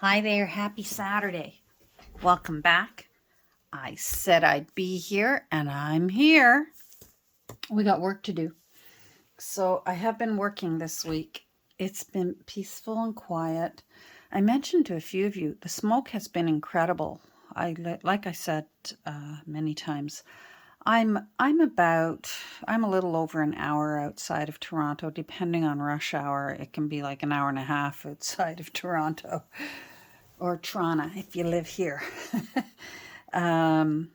Hi there, happy Saturday. Welcome back. I said I'd be here, and I'm here. We got work to do. So I have been working this week. It's been peaceful and quiet. I mentioned to a few of you, the smoke has been incredible. Like I said many times, I'm a little over an hour outside of Toronto, depending on rush hour. It can be like an hour and a half outside of Toronto. Or Toronto, if you live here. And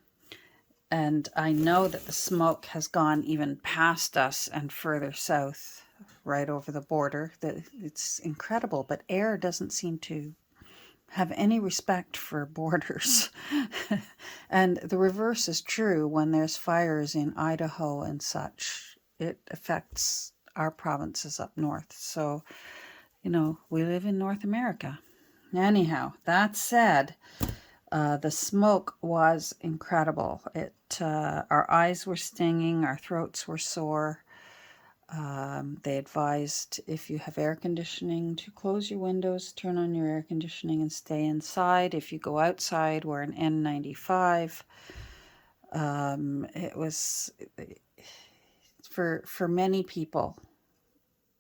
I know that the smoke has gone even past us and further south, right over the border. It's incredible, but air doesn't seem to have any respect for borders. And the reverse is true when there's fires in Idaho and such. It affects our provinces up north. So, we live in North America. Anyhow, that said, the smoke was incredible. Our eyes were stinging, our throats were sore. They advised if you have air conditioning to close your windows, turn on your air conditioning and stay inside. If you go outside, wear an N95. It was, for many people,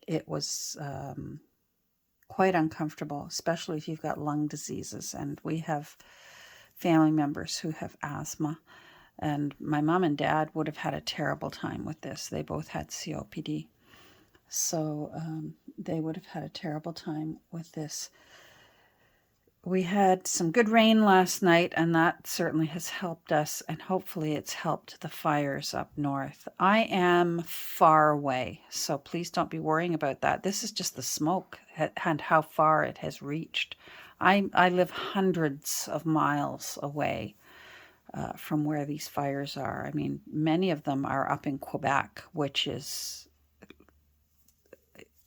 it was quite uncomfortable, especially if you've got lung diseases. And we have family members who have asthma. And my mom and dad would have had a terrible time with this. They both had COPD. So they would have had a terrible time with this. We had some good rain last night, and that certainly has helped us, and hopefully it's helped the fires up north. I am far away, so please don't be worrying about that. This is just the smoke and how far it has reached. I live hundreds of miles away from where these fires are. I mean, many of them are up in Quebec, which is,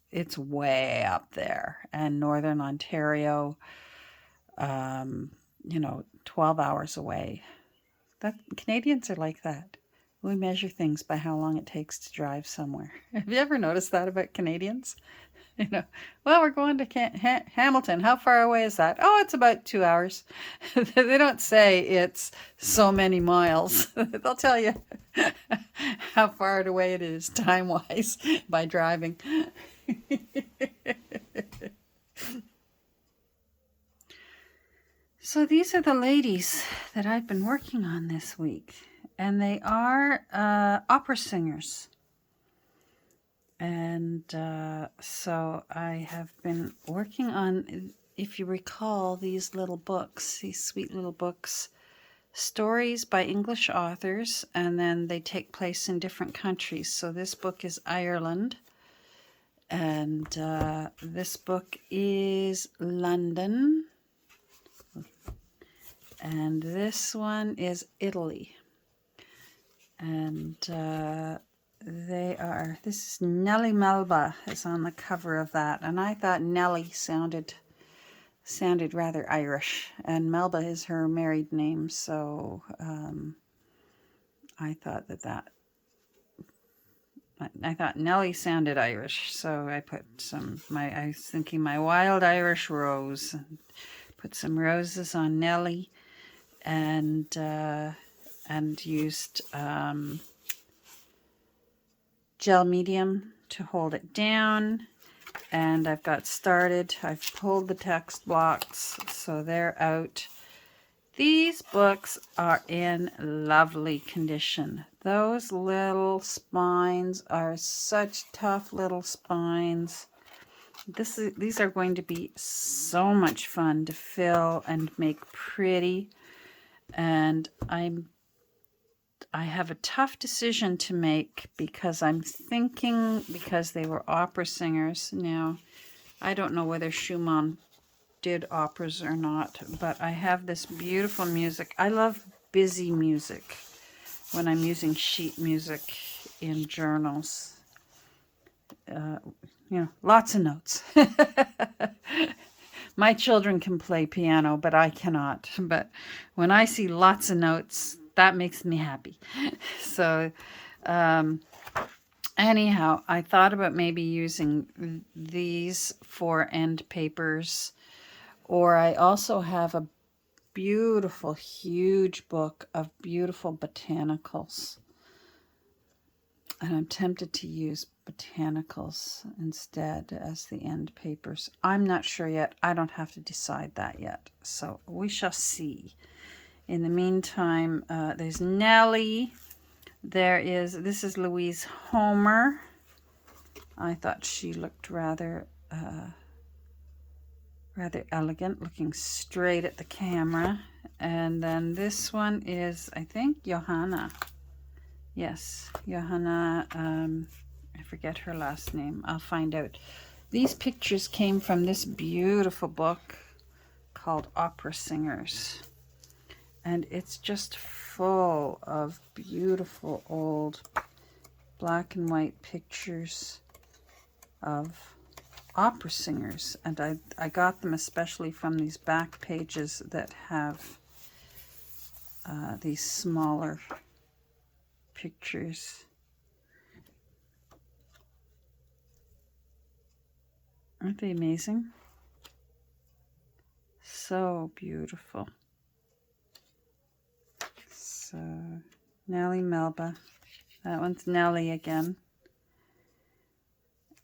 it's way up there, and northern Ontario, 12 hours away. Canadians are like that. We measure things by how long it takes to drive somewhere. Have you ever noticed that about Canadians? Well, we're going to Hamilton. How far away is that? Oh, it's about 2 hours. They don't say it's so many miles. They'll tell you how far away it is time-wise by driving. So these are the ladies that I've been working on this week, and they are opera singers. And so I have been working on, if you recall, these little books, these sweet little books, stories by English authors, and then they take place in different countries. So this book is Ireland, and this book is London, and this one is Italy. And this is Nellie Melba is on the cover of that, and I thought Nellie sounded rather Irish, and Melba is her married name, so I thought Nellie sounded Irish, so I put I was thinking my wild Irish rose, and put some roses on Nellie, and used gel medium to hold it down, and I've got started. I've pulled the text blocks, so they're out. These books are in lovely condition. Those little spines are such tough little spines. These are going to be so much fun to fill and make pretty, and I have a tough decision to make because I'm thinking, because they were opera singers. Now, I don't know whether Schumann did operas or not, but I have this beautiful music. I love busy music when I'm using sheet music in journals. Lots of notes. My children can play piano, but I cannot. But when I see lots of notes, that makes me happy. So anyhow, I thought about maybe using these for end papers Or I also have a beautiful, huge book of beautiful botanicals. And I'm tempted to use botanicals instead as the end papers. I'm not sure yet. I don't have to decide that yet. So we shall see. In the meantime, there's Nellie. This is Louise Homer. I thought she looked rather elegant, looking straight at the camera. And then this one is, I think, Johanna. Yes, Johanna, I forget her last name. I'll find out. These pictures came from this beautiful book called Opera Singers. And it's just full of beautiful old black and white pictures of opera singers. And I got them especially from these back pages that have these smaller pictures. Aren't they amazing? So beautiful. So, Nellie Melba. That one's Nellie again.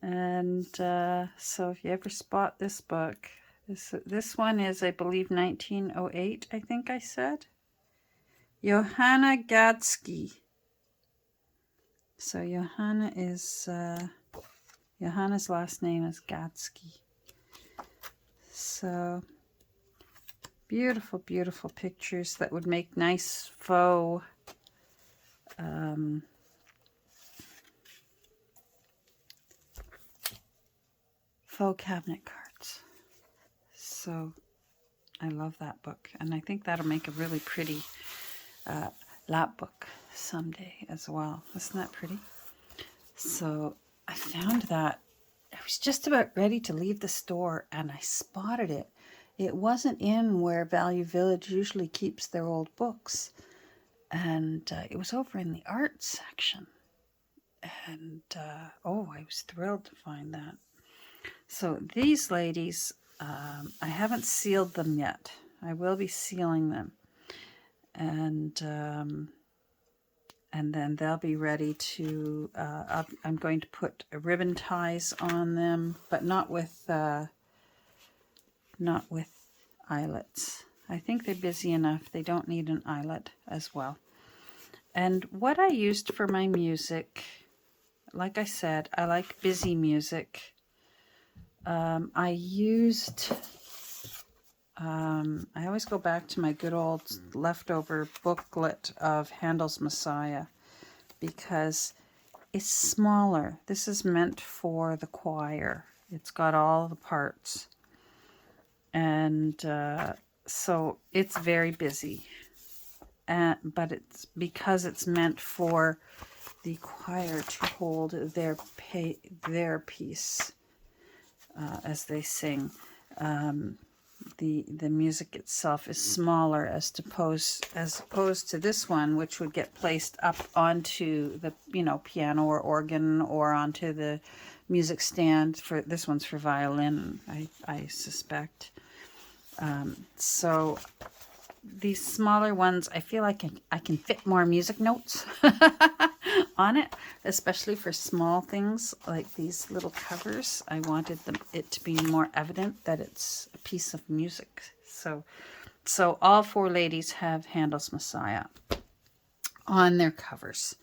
And so if you ever spot this book, this one is, I believe, 1908, I think I said. Johanna Gadsky. So Johanna is, Johanna's last name is Gadsky. So beautiful, beautiful pictures that would make nice faux faux cabinet cards. So I love that book, and I think that'll make a really pretty lap book someday as well. Isn't that pretty? So I found that. I was just about ready to leave the store and I spotted it. It wasn't in where Value Village usually keeps their old books, and it was over in the art section. And oh, I was thrilled to find that. So these ladies, I haven't sealed them yet. I will be sealing them. And then they'll be ready to, I'm going to put ribbon ties on them, but not with eyelets. I think they're busy enough. They don't need an eyelet as well. And what I used for my music, like I said, I like busy music. I always go back to my good old leftover booklet of Handel's Messiah because it's smaller. This is meant for the choir. It's got all the parts. And so it's very busy. But it's because it's meant for the choir to hold their piece as they sing. The music itself is smaller as opposed to this one, which would get placed up onto the piano or organ or onto the music stand. For this one's for violin, I suspect. So these smaller ones, I feel like I can fit more music notes on it, especially for small things like these little covers. I wanted it to be more evident that it's a piece of music. So all four ladies have Handel's Messiah on their covers.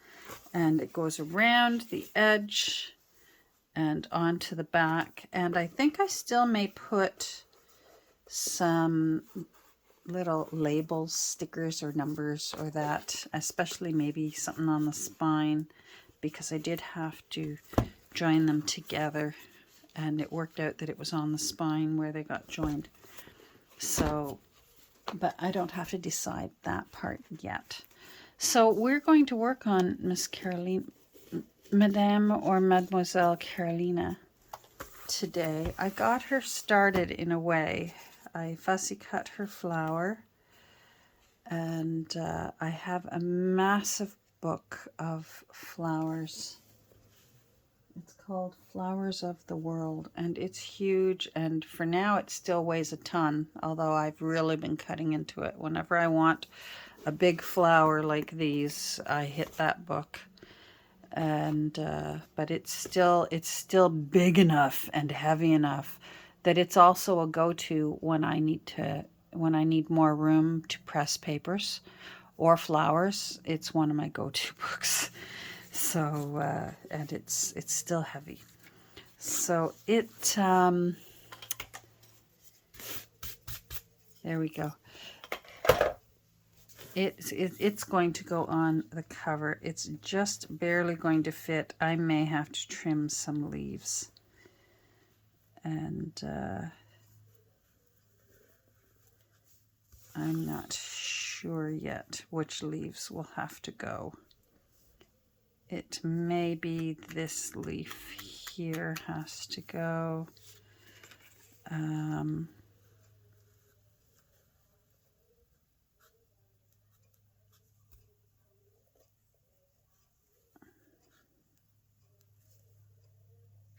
And it goes around the edge and onto the back. And I think I still may put some little labels, stickers or numbers or that, especially maybe something on the spine, because I did have to join them together and it worked out that it was on the spine where they got joined. So, but I don't have to decide that part yet. So we're going to work on Miss Caroline, Madame or Mademoiselle Carolina today. I got her started in a way. I fussy cut her flower, and I have a massive book of flowers. It's called Flowers of the World, and it's huge, and for now it still weighs a ton, although I've really been cutting into it. Whenever I want a big flower like these, I hit that book. And but it's still big enough and heavy enough that it's also a go-to when I need more room to press papers or flowers. It's one of my go-to books. So and it's still heavy. So there we go. It's going to go on the cover. It's just barely going to fit. I may have to trim some leaves. And I'm not sure yet which leaves will have to go. It may be this leaf here has to go.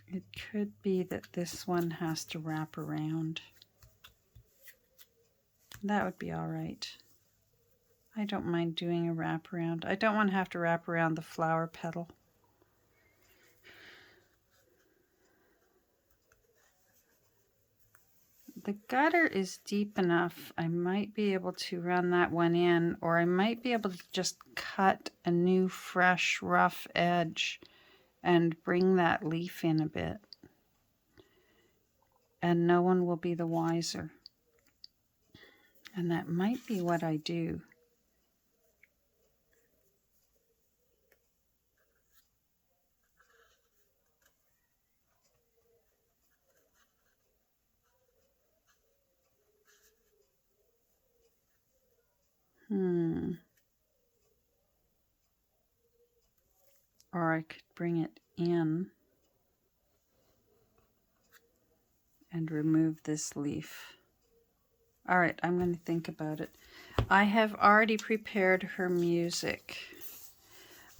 It could be that this one has to wrap around. That would be all right. I don't mind doing a wrap around. I don't want to have to wrap around the flower petal. The gutter is deep enough. I might be able to run that one in, or I might be able to just cut a new fresh rough edge and bring that leaf in a bit. And no one will be the wiser. And that might be what I do. Or I could bring it in and remove this leaf. All right, I'm going to think about it. I have already prepared her music.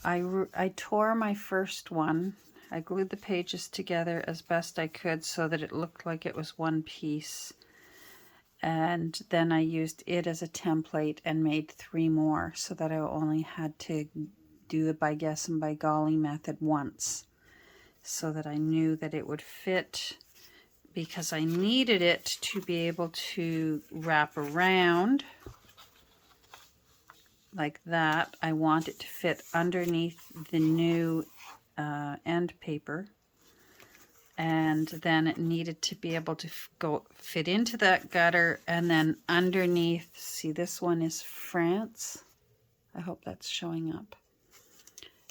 I tore my first one. I glued the pages together as best I could so that it looked like it was one piece. And then I used it as a template and made 3 more so that I only had to do the by guess and by golly method once, so that I knew that it would fit, because I needed it to be able to wrap around like that. I want it to fit underneath the new end paper, and then it needed to be able to fit into that gutter, and then underneath, see, this one is France. I hope that's showing up.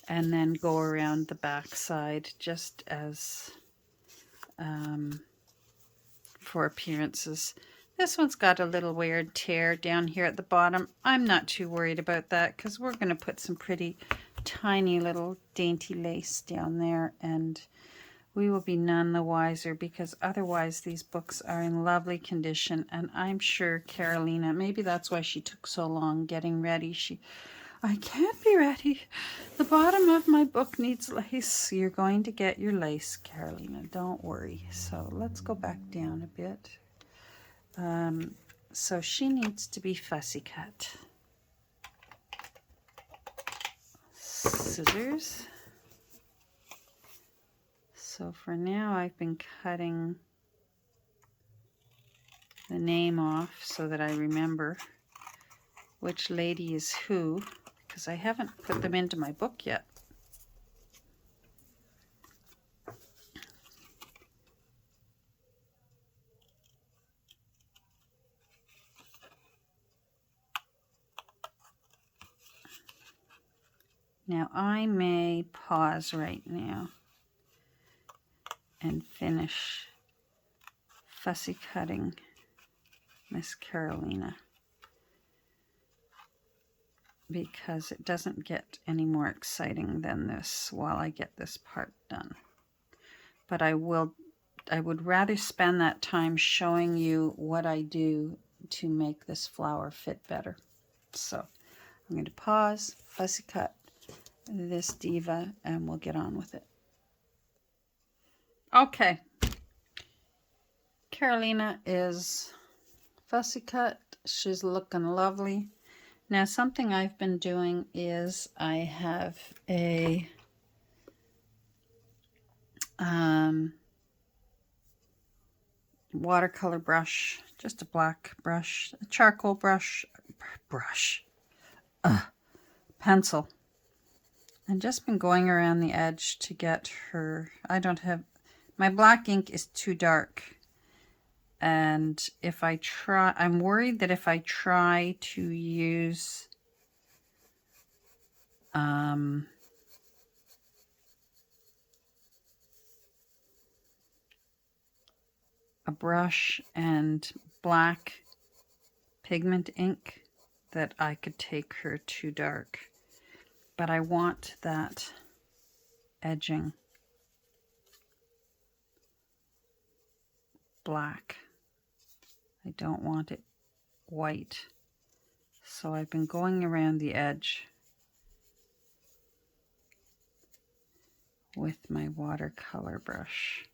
And then go around the back side just as for appearances. This one's got a little weird tear down here at the bottom. I'm not too worried about that because we're going to put some pretty tiny little dainty lace down there, and we will be none the wiser, because otherwise these books are in lovely condition. And I'm sure Carolina, maybe that's why she took so long getting ready. I can't be ready. The bottom of my book needs lace. You're going to get your lace, Carolina. Don't worry. So let's go back down a bit. So she needs to be fussy cut. Scissors. So for now, I've been cutting the name off so that I remember which lady is who, because I haven't put them into my book yet. Now I may pause right now and finish fussy cutting Miss Carolina, because it doesn't get any more exciting than this while I get this part done. But I would rather spend that time showing you what I do to make this flower fit better. So I'm going to pause, fussy cut this diva, and we'll get on with it. Okay. Carolina is fussy cut. She's looking lovely. Now something I've been doing is I have a watercolor brush, just a black brush, a charcoal pencil. I've just been going around the edge to get her. I don't have, my black ink is too dark. And if I try, I'm worried that if I try to use a brush and black pigment ink, that I could take her too dark. But I want that edging black. I don't want it white. So I've been going around the edge with my watercolor brush.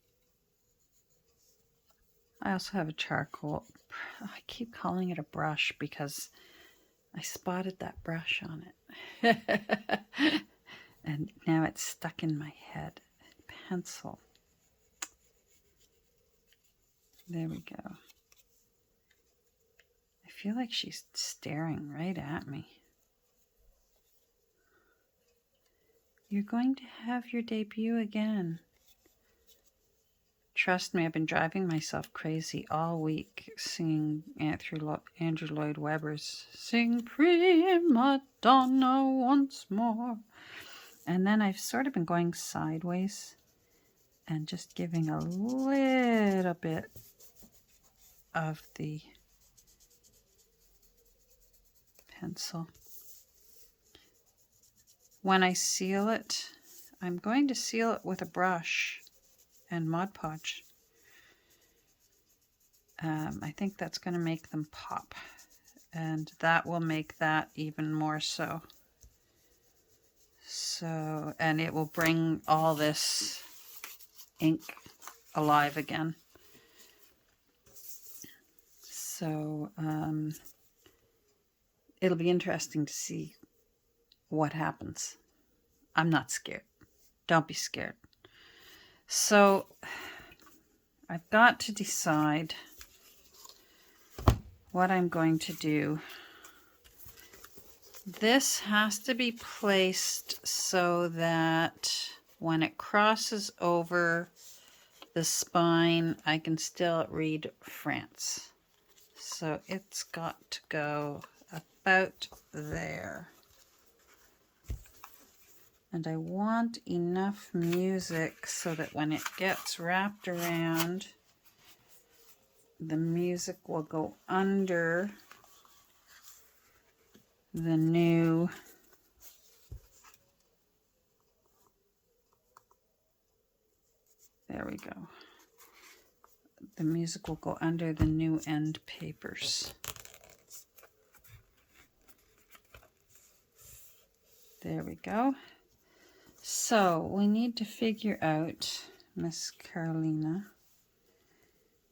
I also have a charcoal. I keep calling it a brush because I spotted that brush on it. And now it's stuck in my head. Pencil. There we go. I feel like she's staring right at me. You're going to have your debut again. Trust me, I've been driving myself crazy all week singing Andrew Lloyd Webber's Sing Prima Donna Once More. And then I've sort of been going sideways and just giving a little bit of the pencil. When I seal it, I'm going to seal it with a brush and Mod Podge. I think that's going to make them pop, and that will make that even more so. And it will bring all this ink alive again. So it'll be interesting to see what happens. I'm not scared. Don't be scared. So I've got to decide what I'm going to do. This has to be placed so that when it crosses over the spine, I can still read France. So it's got to go about there. And I want enough music so that when it gets wrapped around, the music will go under the new there we go. The music will go under the new end papers. There we go. So we need to figure out, Miss Carolina,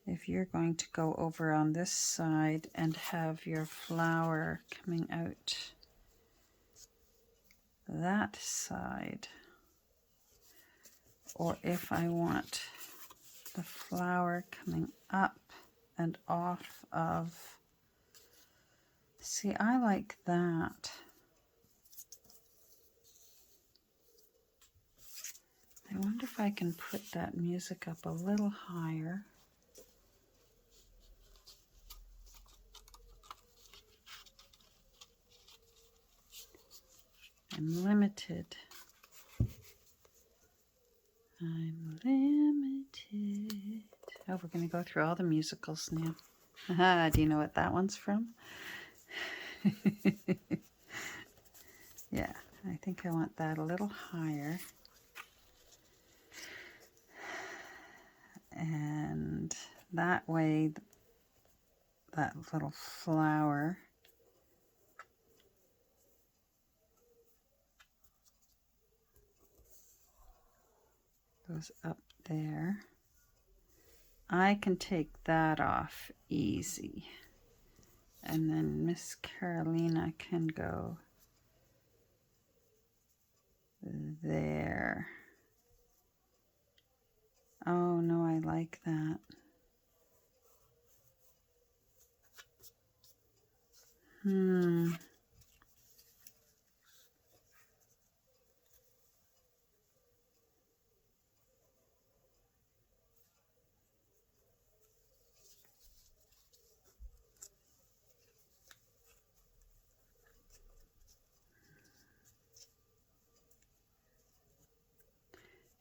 if you're going to go over on this side and have your flower coming out that side, or if I want the flower coming up and off of. See, I like that. I wonder if I can put that music up a little higher. I'm limited. I'm limited. Oh, we're going to go through all the musicals now. Aha, do you know what that one's from? Yeah, I think I want that a little higher. And that way, that little flower goes up there. I can take that off easy. And then Miss Carolina can go there. Oh no, I like that.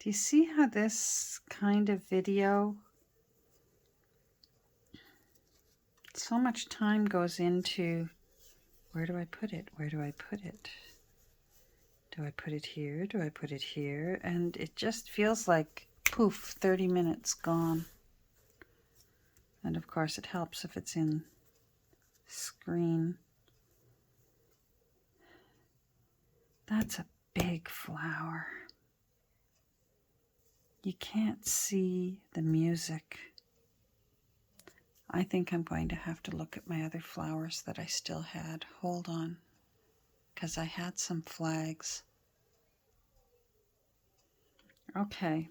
Do you see how this kind of video, so much time goes into, where do I put it? Where do I put it? Do I put it here? Do I put it here? And it just feels like, poof, 30 minutes gone. And of course it helps if it's in screen. That's a big flower. You can't see the music. I think I'm going to have to look at my other flowers that I still had. Hold on, because I had some flags. Okay,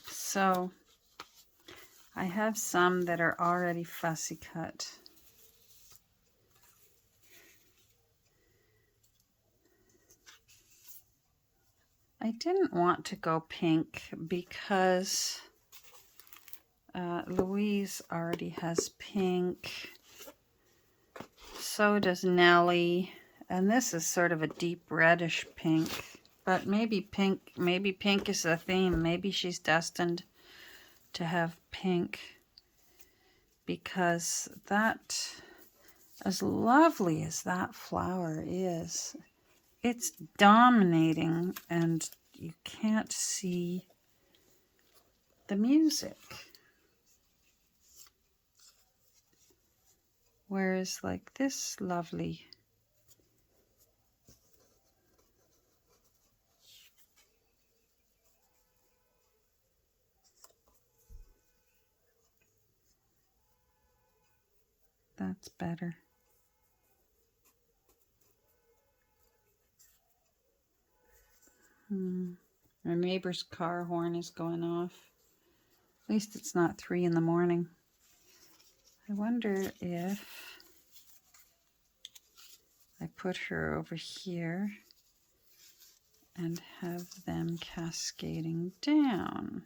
so I have some that are already fussy cut. I didn't want to go pink because Louise already has pink. So does Nellie. And this is sort of a deep reddish pink. But maybe pink is the theme. Maybe she's destined to have pink. Because that, as lovely as that flower is, it's dominating and you can't see the music. Whereas like this lovely, that's better. Our neighbor's car horn is going off. At least it's not 3 in the morning. I wonder if I put her over here and have them cascading down.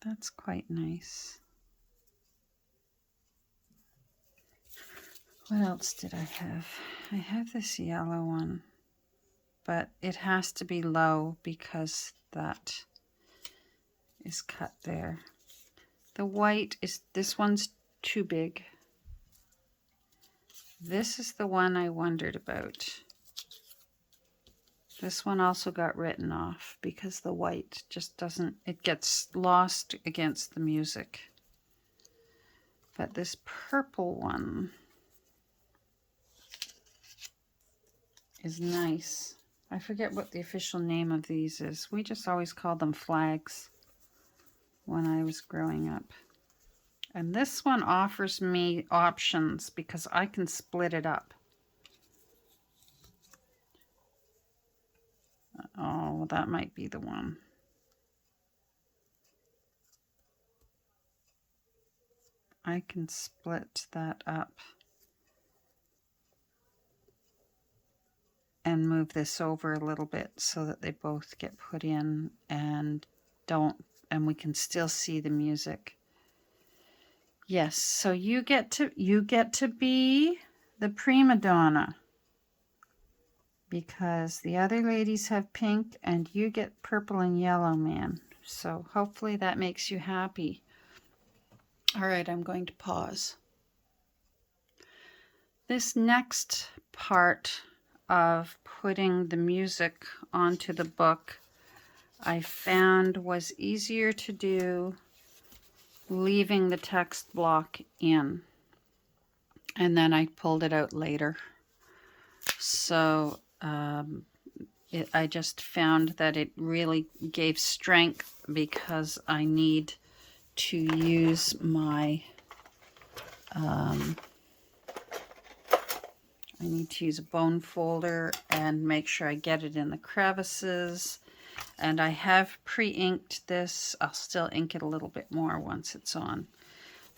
That's quite nice. What else did I have? I have this yellow one, but it has to be low because that is cut there. The white is, this one's too big. This is the one I wondered about. This one also got written off because the white just doesn't, it gets lost against the music. But this purple one is nice. I forget what the official name of these is. We just always called them flags when I was growing up. And this one offers me options because I can split it up. Oh, that might be the one. I can split that up and move this over a little bit so that they both get put in and we can still see the music. Yes, so you get to be the prima donna because the other ladies have pink and you get purple and yellow, man. So hopefully that makes you happy. All right, I'm going to pause. This next part of putting the music onto the book I found was easier to do leaving the text block in. and then I pulled it out later. So I just found that it really gave strength because I need to use my I need to use a bone folder and make sure I get it in the crevices. And I have pre-inked this. I'll still ink it a little bit more once it's on.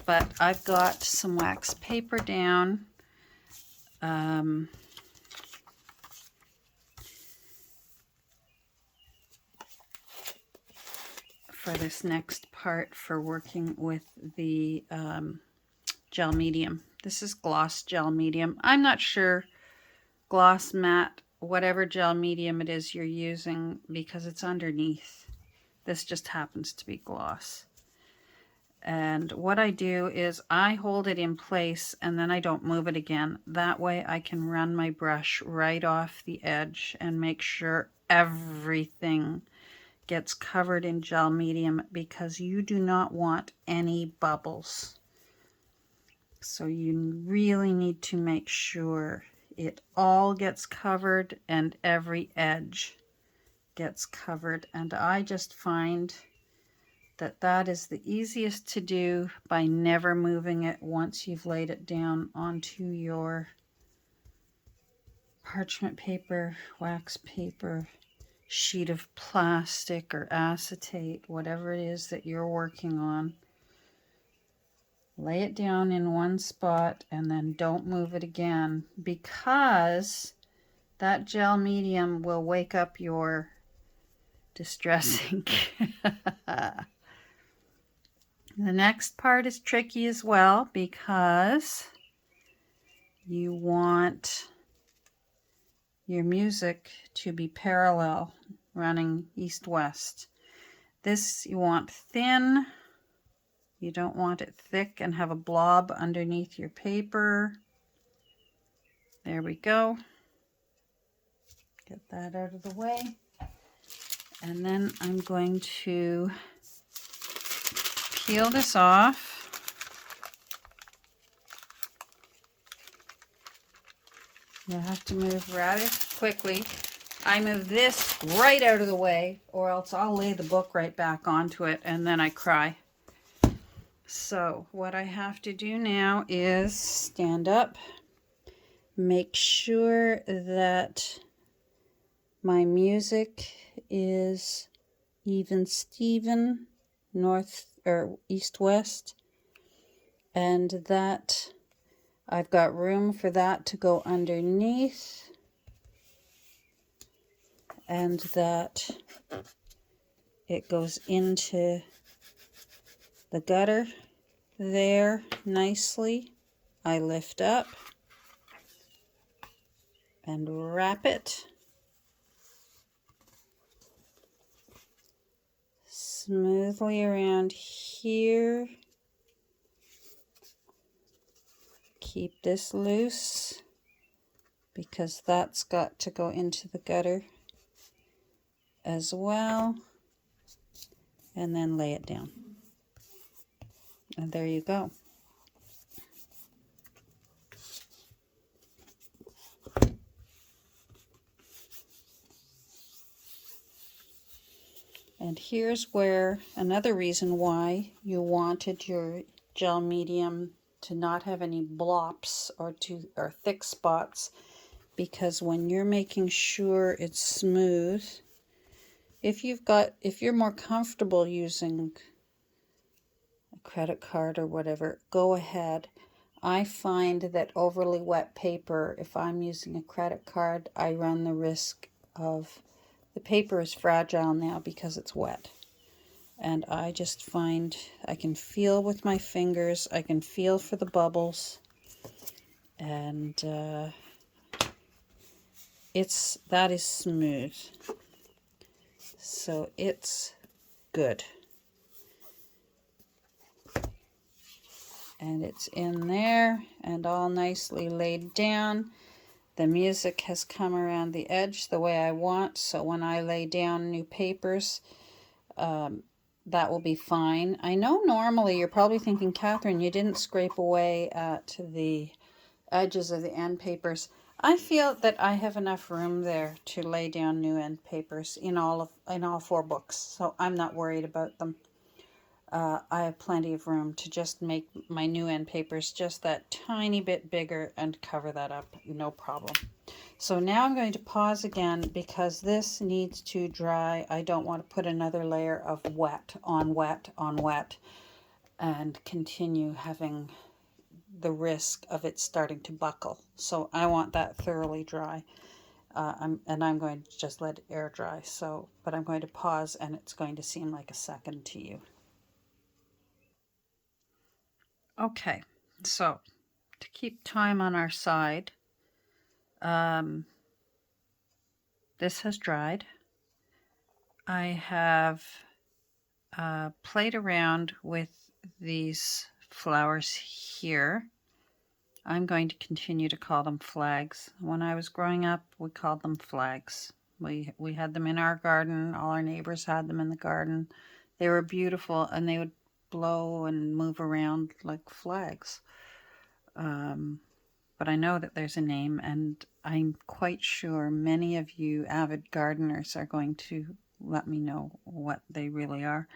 But I've got some wax paper down. For this next part for working with the gel medium. This is gloss gel medium. I'm not sure, gloss, matte, whatever gel medium it is you're using, because it's underneath. This just happens to be gloss. And what I do is I hold it in place and then I don't move it again. That way I can run my brush right off the edge and make sure everything gets covered in gel medium, because you do not want any bubbles. So you really need to make sure it all gets covered and every edge gets covered. And I just find that that is the easiest to do by never moving it once you've laid it down onto your parchment paper, wax paper, sheet of plastic or acetate, whatever it is that you're working on. Lay it down in one spot and then don't move it again, because that gel medium will wake up your distress ink. The next part is tricky as well, because you want your music to be parallel, running east-west. This you want thin. You don't want it thick and have a blob underneath your paper. There we go. Get that out of the way. And then I'm going to peel this off. You have to move rather quickly. I move this right out of the way, or else I'll lay the book right back onto it and then I cry. So what I have to do now is stand up, make sure that my music is even Steven, north or east-west, and that I've got room for that to go underneath, and that it goes into the gutter there nicely. I lift up and wrap it smoothly around here. Keep this loose because that's got to go into the gutter as well, and then lay it down. And there you go. And here's where another reason why you wanted your gel medium to not have any blops or thick spots, because when you're making sure it's smooth, if you're more comfortable using a credit card or whatever, go ahead. I find that overly wet paper, if I'm using a credit card, I run the risk of the paper is fragile now because it's wet. And I just find I can feel with my fingers, I can feel for the bubbles, and that is smooth. So it's good. And it's in there and all nicely laid down. The music has come around the edge the way I want, so when I lay down new papers, that will be fine. I know normally you're probably thinking, Catherine, you didn't scrape away at the edges of the end papers. I feel that I have enough room there to lay down new end papers in all 4 books, so I'm not worried about them. I have plenty of room to just make my new end papers just that tiny bit bigger and cover that up, no problem. So now I'm going to pause again because this needs to dry. I don't want to put another layer of wet on wet on wet and continue having the risk of it starting to buckle. So I want that thoroughly dry. I'm going to just let it air dry. But I'm going to pause and it's going to seem like a second to you. Okay, so to keep time on our side, this has dried. I have played around with these flowers here. I'm going to continue to call them flags. When I was growing up, we called them flags. We had them in our garden. All our neighbors had them in the garden. They were beautiful, and they would blow and move around like flags. But I know that there's a name, and I'm quite sure many of you avid gardeners are going to let me know what they really are.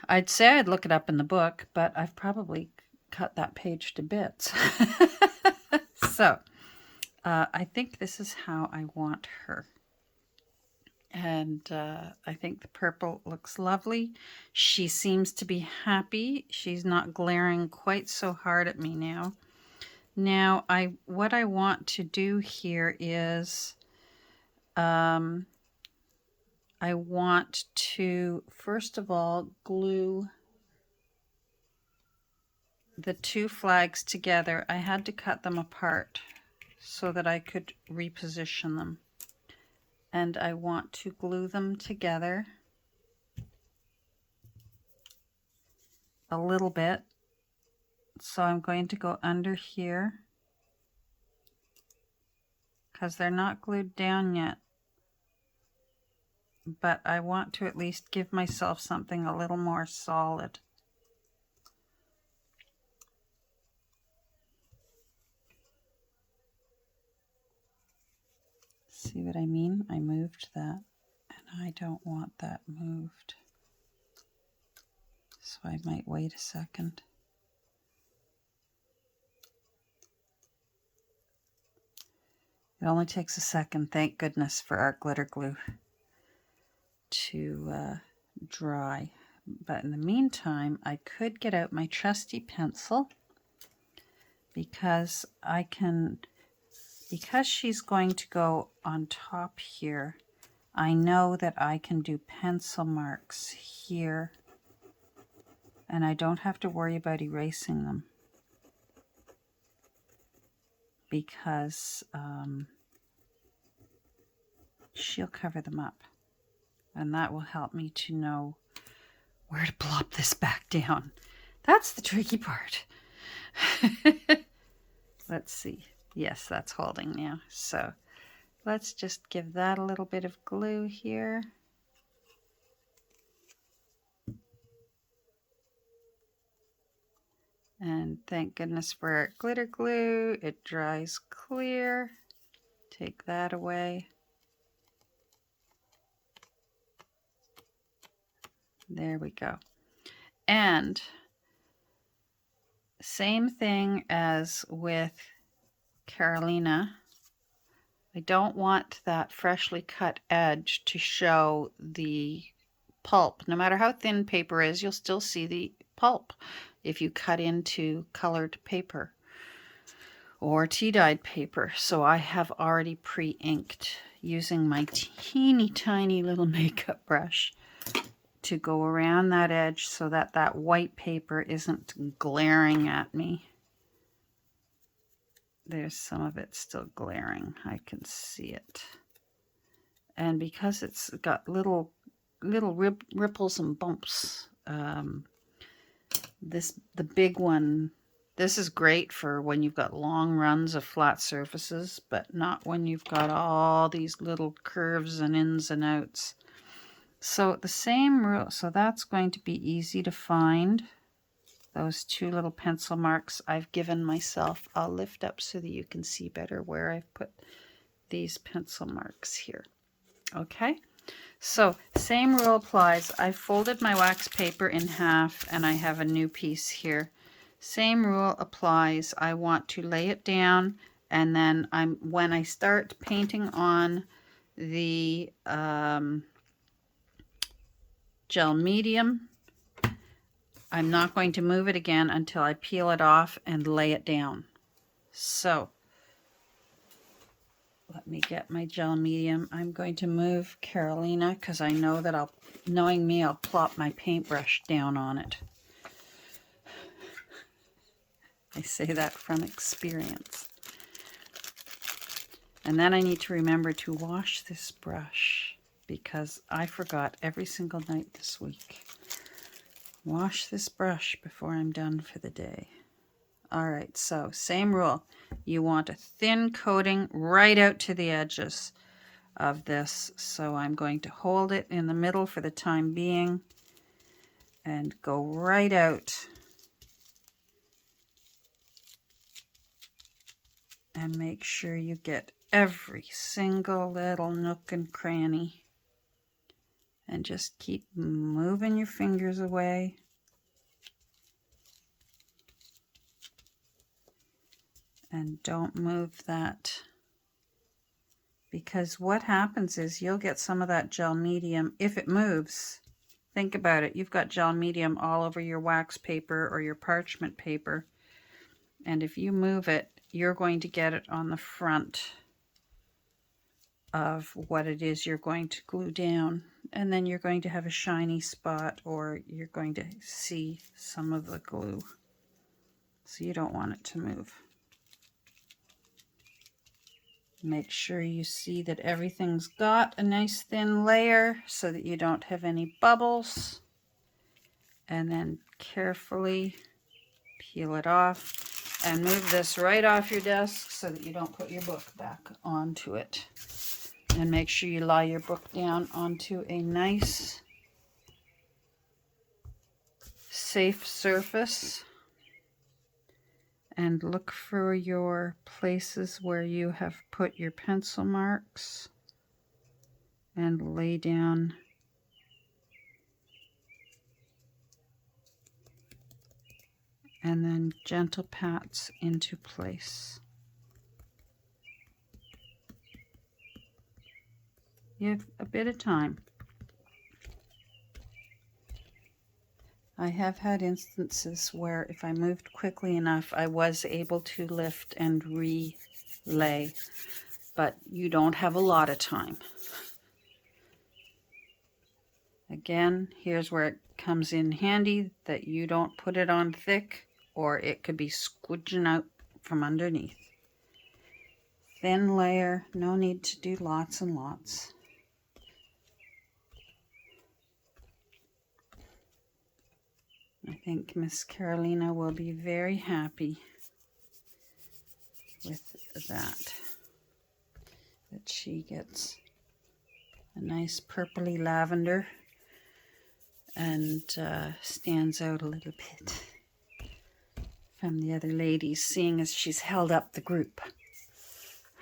I'd say I'd look it up in the book, but I've probably cut that page to bits. So I think this is how I want her. And I think the purple looks lovely. She seems to be happy. She's not glaring quite so hard at me now. Now, what I want to do here is I want to, first of all, glue the 2 flags together. I had to cut them apart so that I could reposition them. And I want to glue them together a little bit. So I'm going to go under here because they're not glued down yet. But I want to at least give myself something a little more solid. See what I mean? I moved that, and I don't want that moved. So I might wait a second. It only takes a second, thank goodness for our glitter glue, to dry. But in the meantime, I could get out my trusty pencil because because she's going to go on top here, I know that I can do pencil marks here and I don't have to worry about erasing them because she'll cover them up, and that will help me to know where to plop this back down. That's the tricky part. Let's see. Yes, that's holding now. So let's just give that a little bit of glue here. And thank goodness for our glitter glue. It dries clear. Take that away. There we go. And same thing as with Carolina. I don't want that freshly cut edge to show the pulp. No matter how thin paper is, you'll still see the pulp if you cut into colored paper or tea-dyed paper. So I have already pre-inked using my teeny tiny little makeup brush to go around that edge so that that white paper isn't glaring at me. There's some of it still glaring. I can see it. And because it's got little ripples and bumps, the big one, this is great for when you've got long runs of flat surfaces, but not when you've got all these little curves and ins and outs. So the same rule, so that's going to be easy to find. those two little pencil marks I've given myself. I'll lift up so that you can see better where I've put these pencil marks here. Okay, so same rule applies. I folded my wax paper in half and I have a new piece here. Same rule applies. I want to lay it down, and then when I start painting on the gel medium, I'm not going to move it again until I peel it off and lay it down. So let me get my gel medium. I'm going to move Carolina because I know that knowing me, I'll plop my paintbrush down on it. I say that from experience. And then I need to remember to wash this brush because I forgot every single night this week. Wash this brush before I'm done for the day. All right, so same rule. You want a thin coating right out to the edges of this. So I'm going to hold it in the middle for the time being and go right out. And make sure you get every single little nook and cranny. And just keep moving your fingers away. And don't move that. Because what happens is you'll get some of that gel medium, if it moves. Think about it. You've got gel medium all over your wax paper or your parchment paper. And if you move it, you're going to get it on the front of what it is you're going to glue down, and then you're going to have a shiny spot, or you're going to see some of the glue. So you don't want it to move. Make sure you see that everything's got a nice thin layer so that you don't have any bubbles, and then carefully peel it off and move this right off your desk so that you don't put your book back onto it. And make sure you lie your book down onto a nice, safe surface. And look for your places where you have put your pencil marks. And lay down and then gentle pats into place. You have a bit of time. I have had instances where if I moved quickly enough, I was able to lift and relay, but you don't have a lot of time. Again, here's where it comes in handy that you don't put it on thick, or it could be squidging out from underneath. Thin layer, no need to do lots and lots. I think Miss Carolina will be very happy with that she gets a nice purpley lavender and stands out a little bit from the other ladies, seeing as she's held up the group.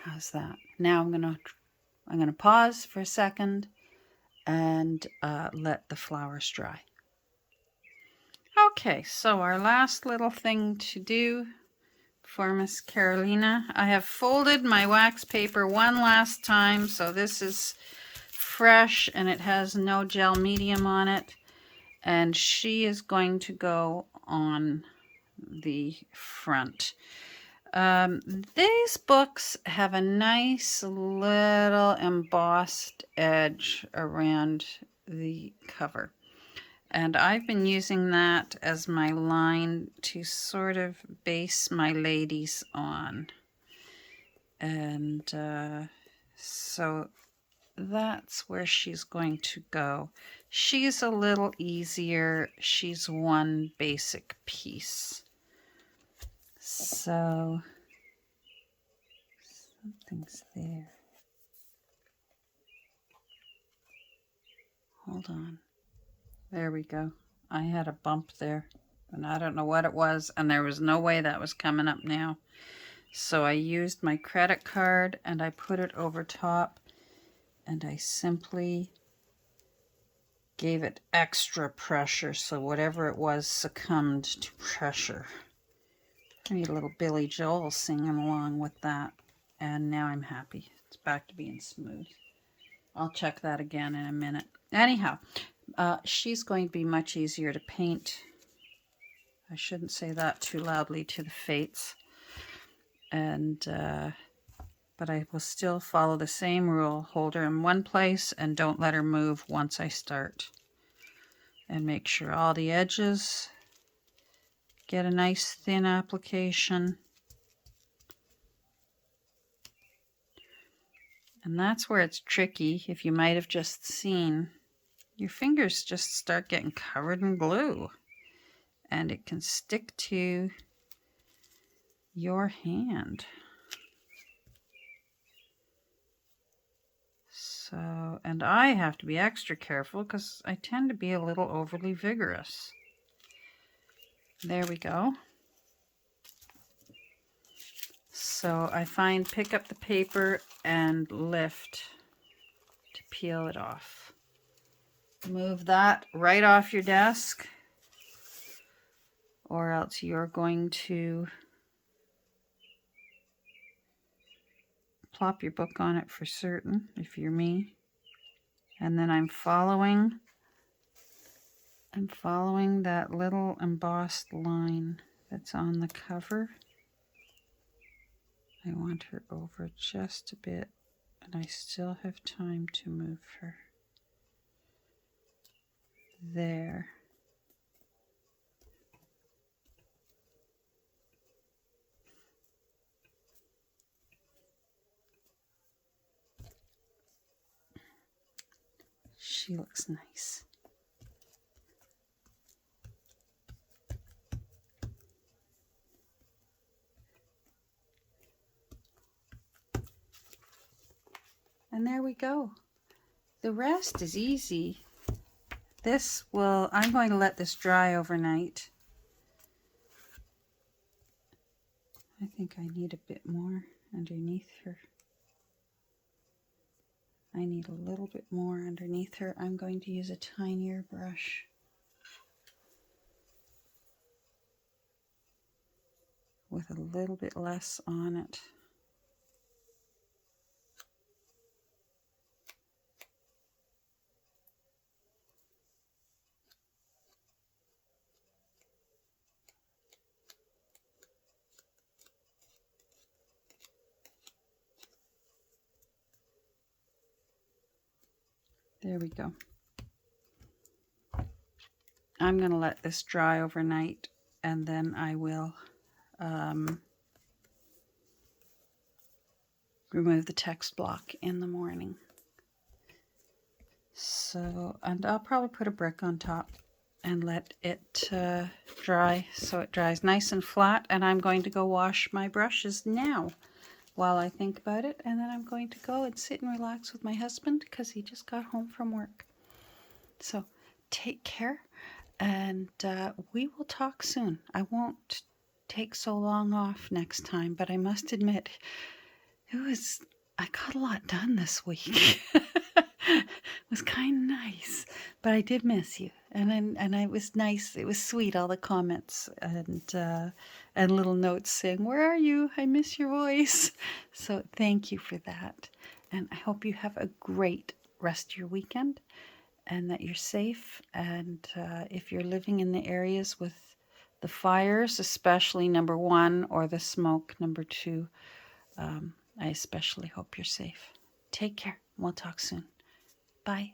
How's that? Now I'm gonna pause for a second and let the flowers dry. Okay, so our last little thing to do for Miss Carolina, I have folded my wax paper one last time, so this is fresh and it has no gel medium on it, and she is going to go on the front. These books have a nice little embossed edge around the cover. And I've been using that as my line to sort of base my ladies on. And so that's where she's going to go. She's a little easier. She's one basic piece. So something's there. Hold on. There we go. I had a bump there. And I don't know what it was, and there was no way that was coming up now. So I used my credit card and I put it over top, and I simply gave it extra pressure, so whatever it was succumbed to pressure. I need a little Billy Joel singing along with that. And now I'm happy. It's back to being smooth. I'll check that again in a minute. Anyhow, she's going to be much easier to paint. I shouldn't say that too loudly to the fates. And but I will still follow the same rule. Hold her in one place and don't let her move once I start. And make sure all the edges get a nice thin application. And that's where it's tricky. If you might have just seen, your fingers just start getting covered in glue. And it can stick to your hand. So, and I have to be extra careful because I tend to be a little overly vigorous. There we go. So I find pick up the paper and lift to peel it off. Move that right off your desk, or else you're going to plop your book on it for certain, if you're me. And then I'm following that little embossed line that's on the cover. I want her over just a bit, and I still have time to move her. There. She looks nice. And there we go. The rest is easy. I'm going to let this dry overnight. I think I need a bit more underneath her. I need a little bit more underneath her. I'm going to use a tinier brush. With a little bit less on it. There we go. I'm going to let this dry overnight, and then I will remove the text block in the morning. So, and I'll probably put a brick on top and let it dry so it dries nice and flat. And I'm going to go wash my brushes now while I think about it. And then I'm going to go and sit and relax with my husband because he just got home from work. So take care, and we will talk soon. I won't take so long off next time, but I must admit, I got a lot done this week. It was kind of nice, but I did miss you, and it was nice. It was sweet, all the comments and little notes saying, "Where are you? I miss your voice." So thank you for that, and I hope you have a great rest of your weekend, and that you're safe. And if you're living in the areas with the fires, especially number 1, or the smoke, number 2, I especially hope you're safe. Take care. We'll talk soon. Bye.